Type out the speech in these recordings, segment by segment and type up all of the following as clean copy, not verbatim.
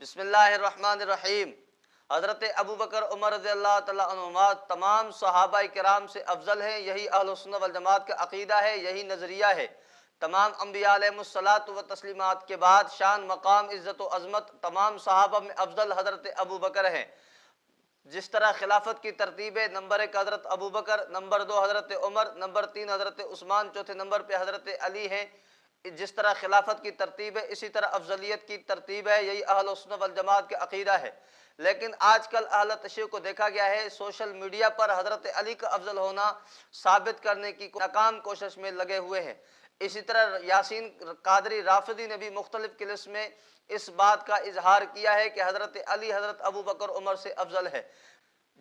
بسم اللہ الرحمن الرحیم۔ حضرت ابو بکر عمر رضی اللہ تعالیٰ عنہما تمام صحابہ کرام سے افضل ہیں، یہی اہل سنت والجماعت کا عقیدہ ہے، یہی نظریہ ہے۔ تمام انبیاء علیہ الصلاۃ و تسلیمات کے بعد شان، مقام، عزت و عظمت تمام صحابہ میں افضل حضرت ابو بکر ہیں۔ جس طرح خلافت کی ترتیب ہے، نمبر 1 حضرت ابو بکر، نمبر 2 حضرت عمر، نمبر 3 حضرت عثمان، چوتھے نمبر پہ حضرت علی ہیں۔ جس طرح خلافت کی ترتیب ہے اسی طرح افضلیت کی ترتیب ہے، یہی اہل سنت والجماعت کا عقیدہ ہے۔ لیکن آج کل اہل تشیع کو دیکھا گیا ہے سوشل میڈیا پر حضرت علی کا افضل ہونا ثابت کرنے کی ناکام کوشش میں لگے ہوئے ہیں۔ اسی طرح یاسین قادری رافضی نے بھی مختلف کلپس میں اس بات کا اظہار کیا ہے کہ حضرت علی حضرت ابو بکر عمر سے افضل ہے،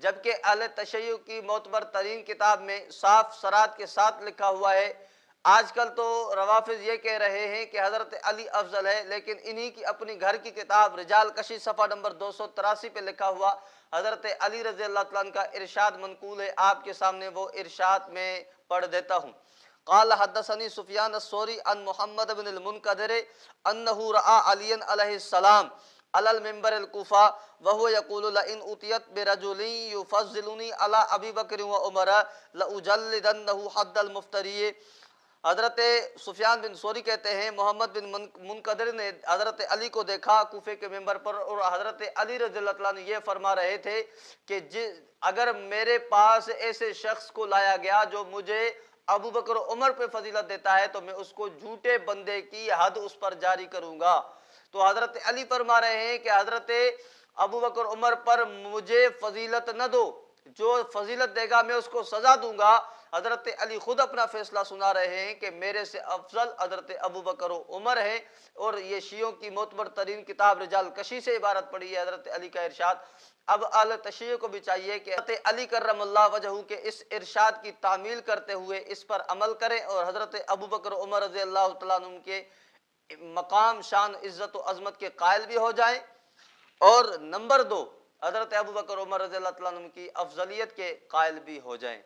جبکہ اہل تشیع کی معتبر ترین کتاب میں صاف صراحت کے ساتھ لکھا ہوا ہے۔ آج کل تو روافض یہ کہہ رہے ہیں کہ حضرت علی افضل ہے، لیکن انہی کی اپنی گھر کی کتاب رجال کشی صفحہ نمبر 283 پہ لکھا ہوا حضرت علی رضی اللہ تعالیٰ عنہ کا ارشاد منقول ہے، آپ کے سامنے وہ ارشاد میں پڑھ دیتا ہوں۔ قال حدثني سفیان الثوری عن محمد بن المنکدر انه رأى علی علیہ السلام على المنبر الكوفہ وهو يقول لئن اتيت برجل يفضلني على ابي بکر وعمر لاجلدنه حد المفتری۔ حضرت سفیان بن ثوری کہتے ہیں محمد بن منکدر نے حضرت علی کو دیکھا کوفے کے ممبر پر، اور حضرت علی رضی اللہ تعالیٰ عنہ یہ فرما رہے تھے کہ اگر میرے پاس ایسے شخص کو لایا گیا جو مجھے ابو بکر عمر پہ فضیلت دیتا ہے تو میں اس کو جھوٹے بندے کی حد اس پر جاری کروں گا۔ تو حضرت علی فرما رہے ہیں کہ حضرت ابو بکر عمر پر مجھے فضیلت نہ دو، جو فضیلت دے گا میں اس کو سزا دوں گا۔ حضرت علی خود اپنا فیصلہ سنا رہے ہیں کہ میرے سے افضل حضرت ابو بکر و عمر ہیں، اور یہ شیعوں کی معتبر ترین کتاب رجال کشی سے عبارت پڑی ہے حضرت علی کا ارشاد۔ اب اہل تشیع کو بھی چاہیے کہ حضرت علی کرم اللہ وجہہ کے اس ارشاد کی تعمیل کرتے ہوئے اس پر عمل کریں اور حضرت ابو بکر عمر رضی اللہ تعالیٰ عنہ کے مقام، شان، عزت و عظمت کے قائل بھی ہو جائیں، اور نمبر 2 حضرت ابو بکر عمر رضی اللہ تعالیٰ عنہ کی افضلیت کے قائل بھی ہو جائیں۔